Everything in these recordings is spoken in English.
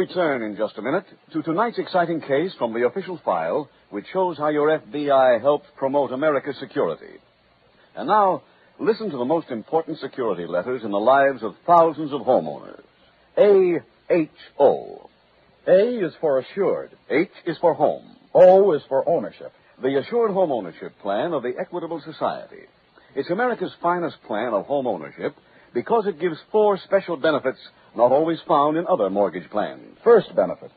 return in just a minute to tonight's exciting case from the official file, which shows how your FBI helped promote America's security. And now, listen to the most important security letters in the lives of thousands of homeowners. A-H-O. A is for assured. H is for home. O is for ownership. The Assured Home Ownership Plan of the Equitable Society. It's America's finest plan of home ownership because it gives 4 special benefits not always found in other mortgage plans. First benefit.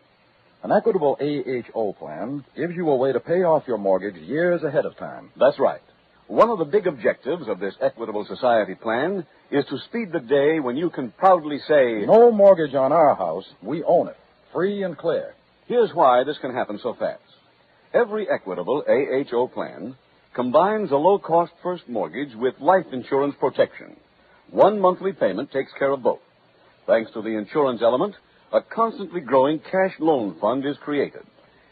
An Equitable AHO plan gives you a way to pay off your mortgage years ahead of time. That's right. One of the big objectives of this Equitable Society plan is to speed the day when you can proudly say, "No mortgage on our house. We own it. Free and clear." Here's why this can happen so fast. Every Equitable AHO plan combines a low-cost first mortgage with life insurance protection. One monthly payment takes care of both. Thanks to the insurance element, a constantly growing cash loan fund is created.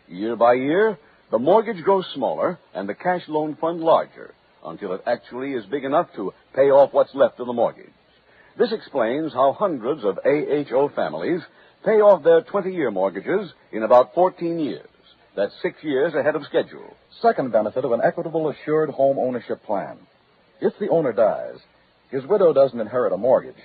Year by year, the mortgage grows smaller and the cash loan fund larger until it actually is big enough to pay off what's left of the mortgage. This explains how hundreds of AHO families pay off their 20-year mortgages in about 14 years. That's 6 years ahead of schedule. Second benefit of an Equitable Assured Home Ownership plan. If the owner dies, his widow doesn't inherit a mortgage.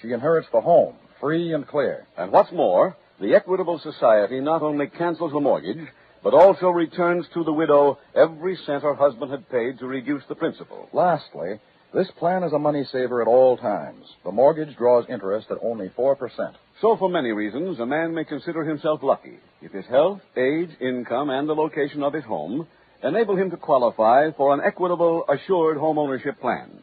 She inherits the home, free and clear. And what's more, the Equitable Society not only cancels the mortgage, but also returns to the widow every cent her husband had paid to reduce the principal. Lastly, this plan is a money saver at all times. The mortgage draws interest at only 4%. So for many reasons, a man may consider himself lucky if his health, age, income, and the location of his home enable him to qualify for an Equitable Assured Home Ownership plan.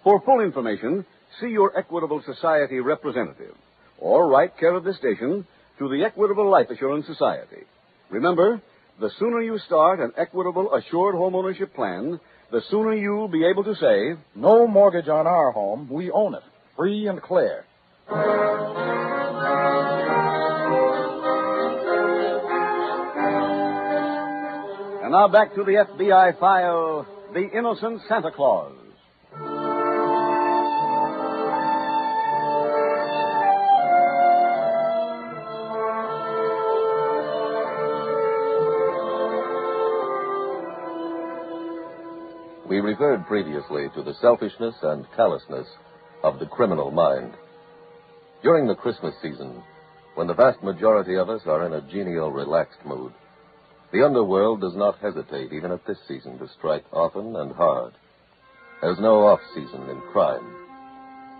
For full information, see your Equitable Society representative or write care of this station to the Equitable Life Assurance Society. Remember, the sooner you start an Equitable Assured Home Ownership plan, the sooner you'll be able to say, "No mortgage on our home. We own it. Free and clear." And now back to the FBI file, The Innocent Santa Claus. We referred previously to the selfishness and callousness of the criminal mind. During the Christmas season, when the vast majority of us are in a genial, relaxed mood, the underworld does not hesitate, even at this season, to strike often and hard. There's no off-season in crime.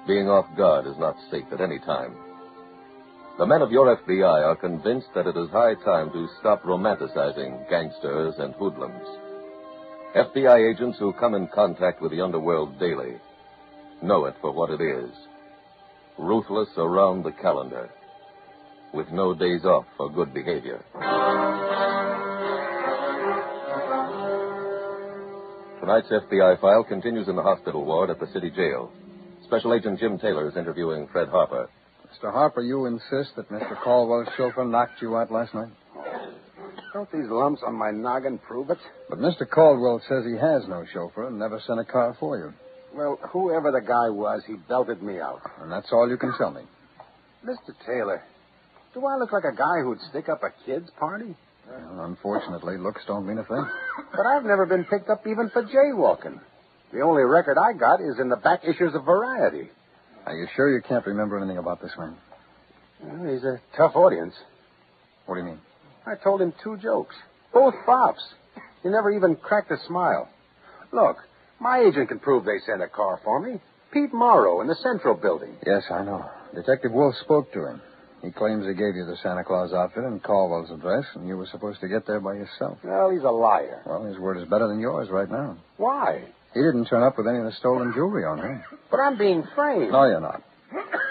Being off guard is not safe at any time. The men of your FBI are convinced that it is high time to stop romanticizing gangsters and hoodlums. FBI agents who come in contact with the underworld daily know it for what it is. Ruthless around the calendar, with no days off for good behavior. Tonight's FBI file continues in the hospital ward at the city jail. Special Agent Jim Taylor is interviewing Fred Harper. Mr. Harper, you insist that Mr. Caldwell's chauffeur knocked you out last night? Don't these lumps on my noggin prove it? But Mr. Caldwell says he has no chauffeur and never sent a car for you. Well, whoever the guy was, he belted me out. And that's all you can tell me. Mr. Taylor, do I look like a guy who'd stick up a kid's party? Well, unfortunately, looks don't mean a thing. But I've never been picked up even for jaywalking. The only record I got is in the back issues of Variety. Are you sure you can't remember anything about this man? Well, he's a tough audience. What do you mean? I told him 2 jokes, both flops. He never even cracked a smile. Look, my agent can prove they sent a car for me. Pete Morrow in the Central Building. Yes, I know. Detective Wolf spoke to him. He claims he gave you the Santa Claus outfit and Caldwell's address, and you were supposed to get there by yourself. Well, he's a liar. Well, his word is better than yours right now. Why? He didn't turn up with any of the stolen jewelry on him. But I'm being framed. No, you're not.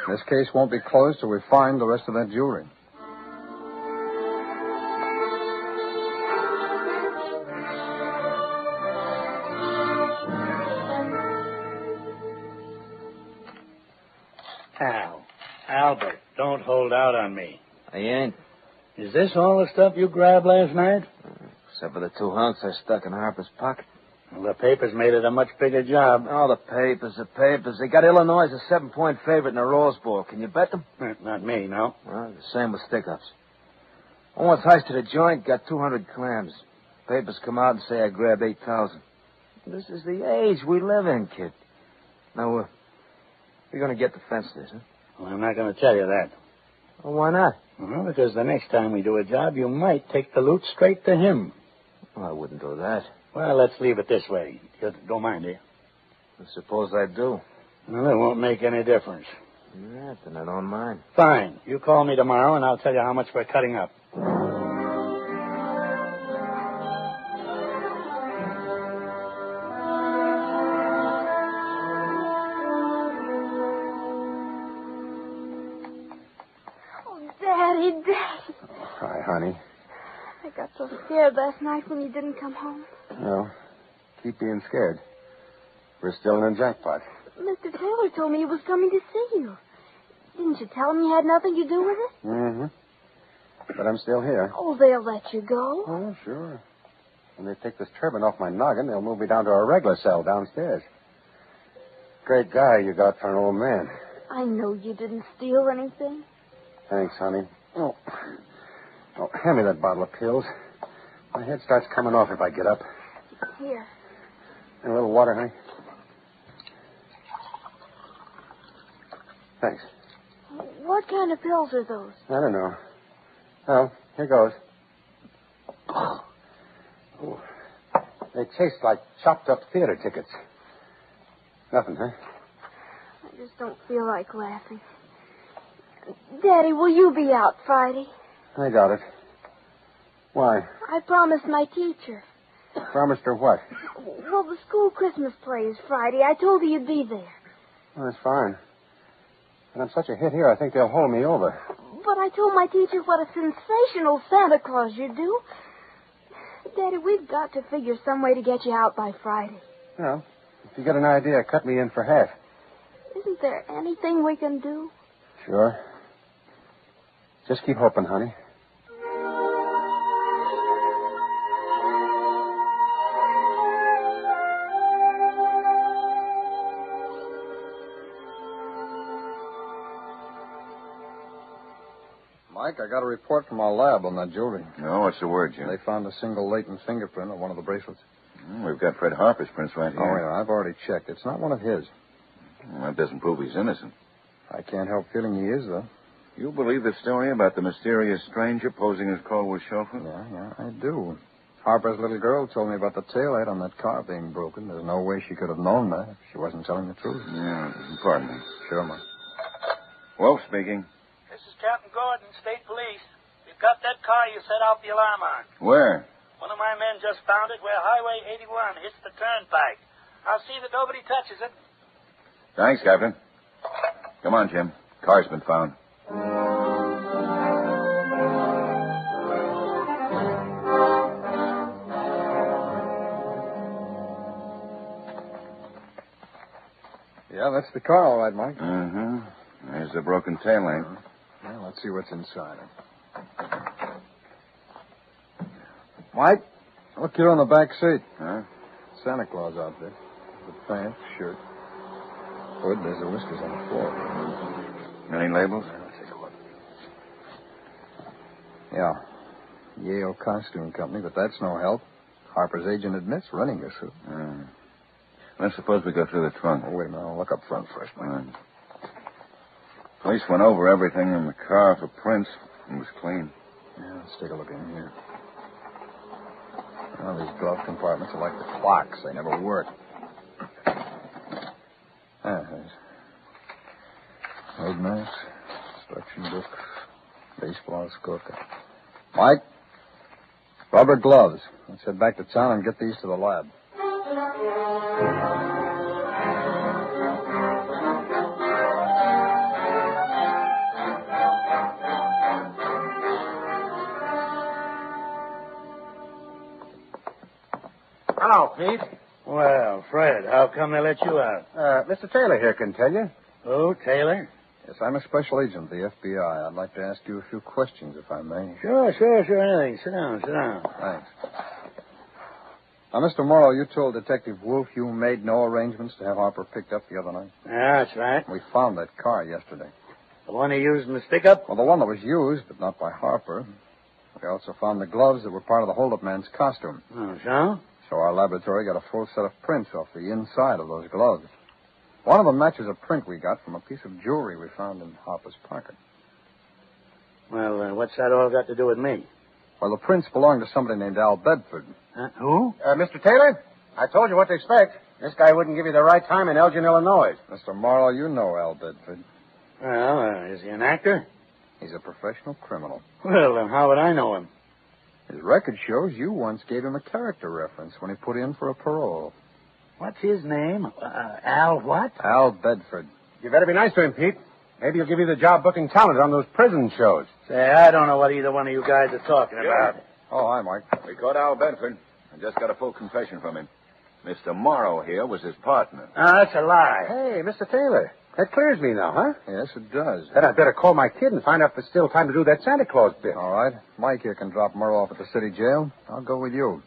This case won't be closed till we find the rest of that jewelry. Albert, don't hold out on me. I ain't. Is this all the stuff you grabbed last night? Except for the 2 hunks I stuck in Harper's pocket. Well, the papers made it a much bigger job. Oh, the papers. They got Illinois as a 7-point favorite in the Rose Bowl. Can you bet them? Not me, no. Well, the same with stick-ups. I once heisted a joint, got 200 clams. Papers come out and say I grabbed 8,000. This is the age we live in, kid. Now, you're going to get the fence this, huh? Well, I'm not going to tell you that. Well, why not? Well, because the next time we do a job, you might take the loot straight to him. Well, I wouldn't do that. Well, let's leave it this way. You don't mind, do you? I suppose I do. Well, it won't make any difference. Yeah, then I don't mind. Fine. You call me tomorrow, and I'll tell you how much we're cutting up. Daddy. Hi, honey. I got so scared last night when you didn't come home. Well, keep being scared. We're still in a jackpot. Mr. Taylor told me he was coming to see you. Didn't you tell him you had nothing to do with it? Mm-hmm. But I'm still here. Oh, they'll let you go. Oh, sure. When they take this turban off my noggin, they'll move me down to a regular cell downstairs. Great guy you got for an old man. I know you didn't steal anything. Thanks, honey. Oh, hand me that bottle of pills. My head starts coming off if I get up. Here. And a little water, honey. Thanks. What kind of pills are those? I don't know. Well, here goes. Oh. They taste like chopped up theater tickets. Nothing, huh? I just don't feel like laughing. Daddy, will you be out Friday? I got it. Why? I promised my teacher. Promised her what? Well, the school Christmas play is Friday. I told her you'd be there. Well, that's fine. But I'm such a hit here, I think they'll hold me over. But I told my teacher what a sensational Santa Claus you'd do. Daddy, we've got to figure some way to get you out by Friday. Well, if you get an idea, cut me in for half. Isn't there anything we can do? Sure. Just keep hoping, honey. Mike, I got a report from our lab on that jewelry. No, what's the word, Jim? They found a single latent fingerprint on one of the bracelets. We've got Fred Harper's prints right here. Oh, yeah, I've already checked. It's not one of his. Well, that doesn't prove he's innocent. I can't help feeling he is, though. You believe the story about the mysterious stranger posing as Caldwell's chauffeur? Yeah, I do. Harper's little girl told me about the taillight on that car being broken. There's no way she could have known that if she wasn't telling the truth. Yeah, pardon me. Sure, Mike. Wolf speaking. This is Captain Gordon, State Police. We've got that car you set off the alarm on. Where? One of my men just found it where Highway 81 hits the turnpike. I'll see that nobody touches it. Thanks, Captain. Come on, Jim. Car's been found. Yeah, that's the car, all right, Mike. Mm-hmm. There's the broken tail lamp. Well, let's see what's inside it. Mike, look, you're on the back seat. Huh? Santa Claus outfit. The pants, shirt. Hood, there's the whiskers on the floor. Any labels? Let's take a look. Yeah. Yale Costume Company, but that's no help. Harper's agent admits running the suit. Let's suppose we go through the trunk. Oh, wait a minute. I'll look up front first, Mike. Right. Police went over everything in the car for prints. It was clean. Yeah, let's take a look in here. Well, these glove compartments are like the clocks. They never work. There's road maps, instruction books, baseball scorecard. Mike, rubber gloves. Let's head back to town and get these to the lab. Hello, Pete. Well, Fred, how come they let you out? Mr. Taylor here can tell you. Oh, Taylor? Yes, I'm a special agent of the FBI. I'd like to ask you a few questions, if I may. Sure, anything. Sit down. Thanks. Now, Mr. Morrow, you told Detective Wolf you made no arrangements to have Harper picked up the other night. Yeah, that's right. We found that car yesterday. The one he used in the stick-up? Well, the one that was used, but not by Harper. We also found the gloves that were part of the holdup man's costume. Oh, so? So our laboratory got a full set of prints off the inside of those gloves. One of them matches a print we got from a piece of jewelry we found in Harper's pocket. Well, what's that all got to do with me? Well, the prints belong to somebody named Al Bedford. Who? Mr. Taylor, I told you what to expect. This guy wouldn't give you the right time in Elgin, Illinois. Mr. Morrow, you know Al Bedford. Well, is he an actor? He's a professional criminal. Well, then how would I know him? His record shows you once gave him a character reference when he put in for a parole. What's his name? Al what? Al Bedford. You better be nice to him, Pete. Maybe he'll give you the job booking talent on those prison shows. Say, I don't know what either one of you guys are talking about. Oh, hi, Mike. We caught Al Bedford. I just got a full confession from him. Mr. Morrow here was his partner. That's a lie. Hey, Mr. Taylor, that clears me now, huh? Yes, it does. Then I'd better call my kid and find out if there's still time to do that Santa Claus bit. All right. Mike here can drop Morrow off at the city jail. I'll go with you.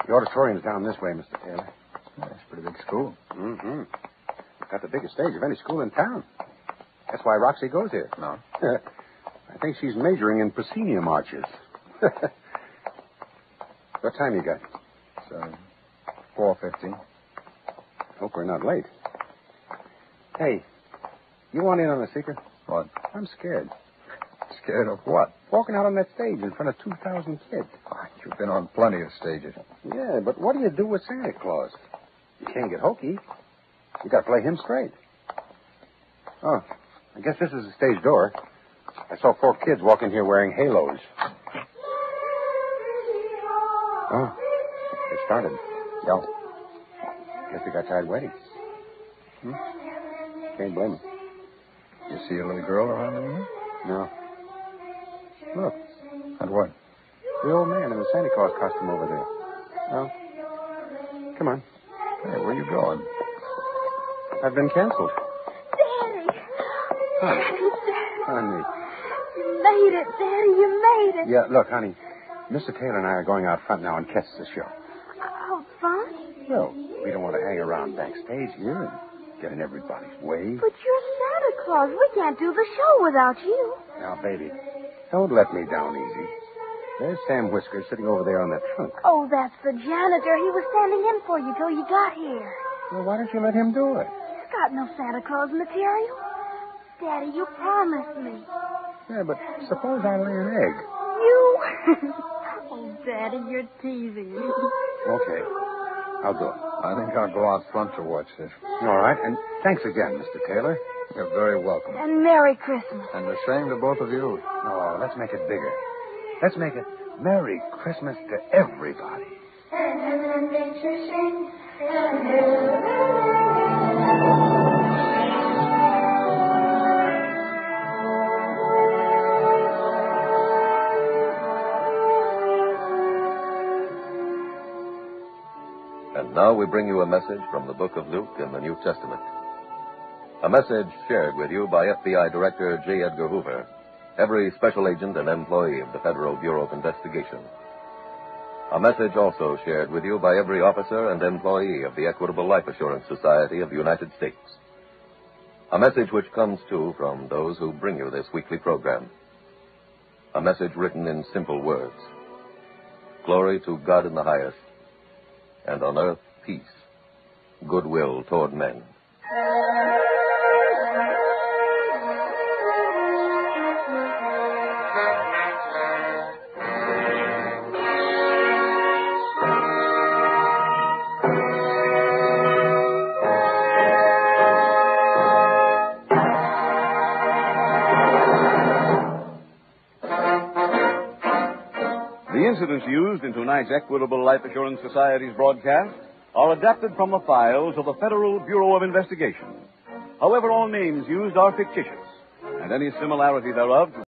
The auditorium's down this way, Mr. Taylor. That's a pretty big school. Mm-hmm. Got the biggest stage of any school in town. That's why Roxy goes here. No. I think she's majoring in proscenium arches. What time you got? It's 4:50. Hope we're not late. Hey, you want in on the secret? What? I'm scared. Scared of what? Walking out on that stage in front of 2,000 kids. You've been on plenty of stages. Yeah, but what do you do with Santa Claus? You can't get hokey. You got to play him straight. Oh, I guess this is the stage door. I saw 4 kids walk in here wearing halos. Oh, it started. Yeah. Guess they got tired waiting. Can't blame them. You see a little girl around here? No. Look, And what? the old man in the Santa Claus costume over there. Oh, come on. Hey, where you going? I've been canceled. Daddy. Honey. You made it, Daddy. You made it. Yeah, look, honey. Mr. Taylor and I are going out front now and catch the show. Out front? Well, we don't want to hang around backstage here and get in everybody's way. But you're Santa Claus. We can't do the show without you. Now, baby, don't let me down easy. There's Sam Whiskers sitting over there on that trunk. Oh, that's the janitor. He was standing in for you till you got here. Well, why don't you let him do it? He's got no Santa Claus material. Daddy, you promised me. Yeah, but suppose I lay an egg. You? Oh, Daddy, you're teasing me. Okay, I'll do it. I think I'll go out front to watch this. All right, and thanks again, Mr. Taylor. You're very welcome. And Merry Christmas. And the same to both of you. Oh, let's make it bigger. Let's make it Merry Christmas to everybody. And now we bring you a message from the book of Luke in the New Testament. A message shared with you by FBI Director J. Edgar Hoover, every special agent and employee of the Federal Bureau of Investigation. A message also shared with you by every officer and employee of the Equitable Life Assurance Society of the United States. A message which comes, too, from those who bring you this weekly program. A message written in simple words. Glory to God in the highest, and on earth peace, goodwill toward men. The incidents used in tonight's Equitable Life Assurance Society's broadcast are adapted from the files of the Federal Bureau of Investigation. However, all names used are fictitious, and any similarity thereof to